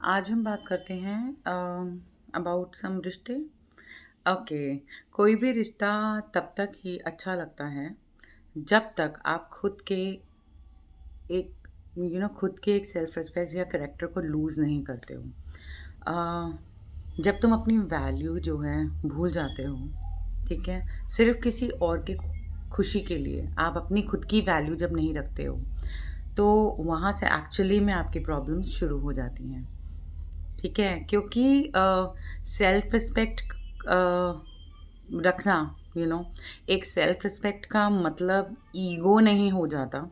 आज हम बात करते हैं अबाउट सम रिश्ते। ओके। कोई भी रिश्ता तब तक ही अच्छा लगता है जब तक आप एक खुद के एक सेल्फ रिस्पेक्ट या करेक्टर को लूज़ नहीं करते हो। जब तुम अपनी वैल्यू जो है भूल जाते हो, ठीक है? सिर्फ़ किसी और की खुशी के लिए आप अपनी खुद की वैल्यू जब नहीं रखते हो, तो वहाँ से एक्चुअली में आपकी प्रॉब्लम्स शुरू हो जाती हैं। ठीक है? क्योंकि सेल्फ रिस्पेक्ट रखना, एक सेल्फ रिस्पेक्ट का मतलब ईगो नहीं हो जाता,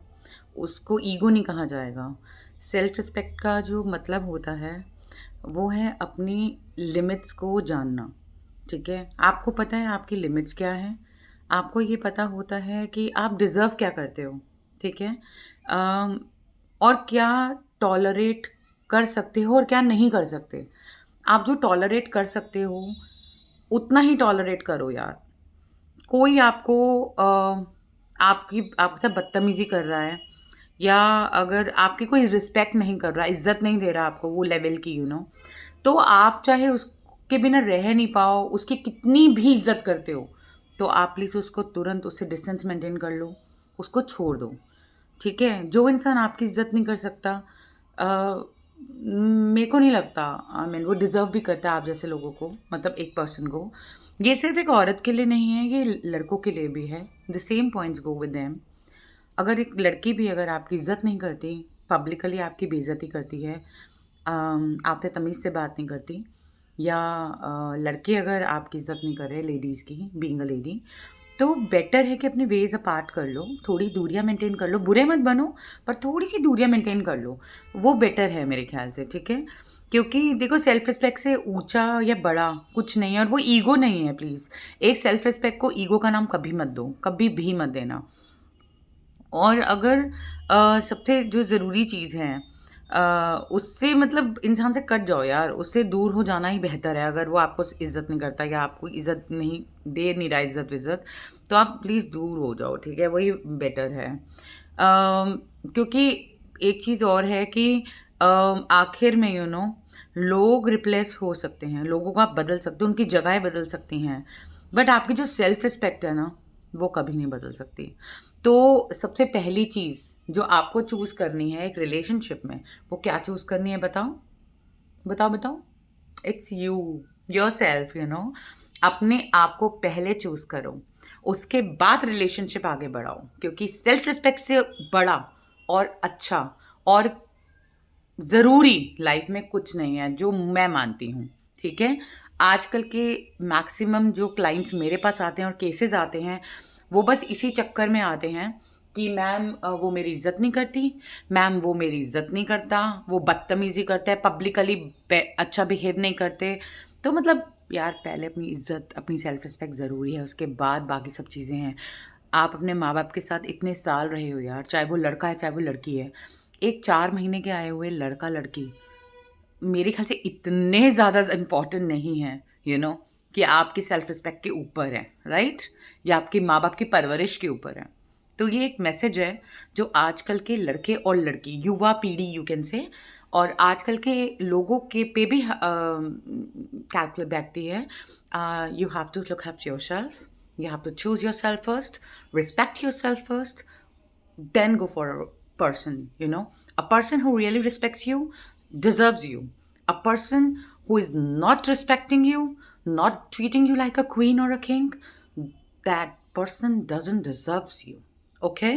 उसको ईगो नहीं कहा जाएगा। सेल्फ रिस्पेक्ट का जो मतलब होता है, वो है अपनी लिमिट्स को जानना, ठीक है? आपको पता है आपकी लिमिट्स क्या हैं, आपको ये पता होता है कि आप डिज़र्व क्या करते हो, ठीक है? अम, और क्या टॉलरेट कर सकते हो और क्या नहीं कर सकते। आप जो टॉलरेट कर सकते हो, उतना ही टॉलरेट करो यार। कोई आपको आपके साथ बदतमीज़ी कर रहा है या अगर आपकी कोई रिस्पेक्ट नहीं कर रहा, इज़्ज़त नहीं दे रहा आपको वो लेवल की, तो आप चाहे उसके बिना रह नहीं पाओ, उसकी कितनी भी इज़्ज़त करते हो, तो आप प्लीज़ उसको तुरंत उससे डिस्टेंस मेंटेन कर लो, उसको छोड़ दो। ठीक है? जो इंसान आपकी इज़्ज़त नहीं कर सकता, अ, मेरे को नहीं लगता, आई मीन वो डिज़र्व भी करता है आप जैसे लोगों को, मतलब एक पर्सन को। ये सिर्फ़ एक औरत के लिए नहीं है, ये लड़कों के लिए भी है। The same points go with them. अगर एक लड़की भी अगर आपकी इज़्ज़त नहीं करती, पब्लिकली आपकी बेइज़्ज़ती करती है, आपसे तमीज़ से बात नहीं करती, या लड़के अगर आपकी इज़्ज़त नहीं कर रहे लेडीज़ की, बीइंग अ लेडी, तो बेटर है कि अपने वेज़ अपार्ट कर लो, थोड़ी दूरियाँ मेंटेन कर लो, बुरे मत बनो, पर थोड़ी-सी दूरियाँ मेंटेन कर लो, वो बेटर है मेरे ख़्याल से, ठीक है? क्योंकि देखो सेल्फ रिस्पेक्ट से ऊँचा या बड़ा कुछ नहीं है और वो ईगो नहीं है प्लीज़। एक सेल्फ रिस्पेक्ट को ईगो का नाम कभी मत दो, कभी भी मत देना। और अगर सबसे जो ज़रूरी चीज़ है, उससे मतलब इंसान से कट जाओ यार, उससे दूर हो जाना ही बेहतर है। अगर वो आपको इज़्ज़त नहीं करता या आपको इज़्ज़त नहीं दे नहीं रहा इज़्ज़त-विज़्ज़त, तो आप प्लीज़ दूर हो जाओ, ठीक है? वही बेटर है। क्योंकि एक चीज़ और है कि आखिर में लोग रिप्लेस हो सकते हैं, लोगों को आप बदल सकते हो, उनकी जगहें बदल सकती हैं, बट आपकी जो सेल्फ रिस्पेक्ट है ना, वो कभी नहीं बदल सकती। तो सबसे पहली चीज़ जो आपको चूज़ करनी है एक रिलेशनशिप में, वो क्या चूज़ करनी है बताओ? बताओ, बताओ? इट्स यू, योरसेल्फ, अपने आप को पहले चूज़ करो, उसके बाद रिलेशनशिप आगे बढ़ाओ, क्योंकि सेल्फ रिस्पेक्ट से बड़ा और अच्छा और ज़रूरी लाइफ में कुछ नहीं है, जो मैं मानती हूँ, ठीक है? आजकल के मैक्सिमम जो क्लाइंट्स मेरे पास आते हैं और केसेज़ आते हैं, वो बस इसी चक्कर में आते हैं कि मैम वो मेरी इज़्ज़त नहीं करती, मैम वो मेरी इज़्ज़त नहीं करता, वो बदतमीज़ी करता है, पब्लिकली अच्छा बिहेव नहीं करते। तो मतलब यार पहले अपनी इज़्ज़त, अपनी सेल्फ रिस्पेक्ट ज़रूरी है, उसके बाद बाकी सब चीज़ें हैं। आप अपने माँ-बाप के साथ इतने साल रहे हो यार, चाहे वो लड़का है, चाहे वो लड़की है। एक 4 महीने के आए हुए लड़का-लड़की मेरे ख़्याल से इतने ज़्यादा इम्पोर्टेंट नहीं हैं, कि आपकी सेल्फ रिस्पेक्ट के ऊपर है, राइट? या आपके माँ-बाप की परवरिश के ऊपर है। तो ये एक मैसेज है जो आजकल के लड़के और लड़की, युवा पीढ़ी यू कैन से, और आजकल के लोगों के पे भी कैलकुलेट बैठती है। You have to look after yourself, you have to choose yourself first, respect yourself first, then go for a person, A person who really respects you deserves you. A person who is not respecting you, not treating you like a queen or a king, that person doesn't deserves you. Okay?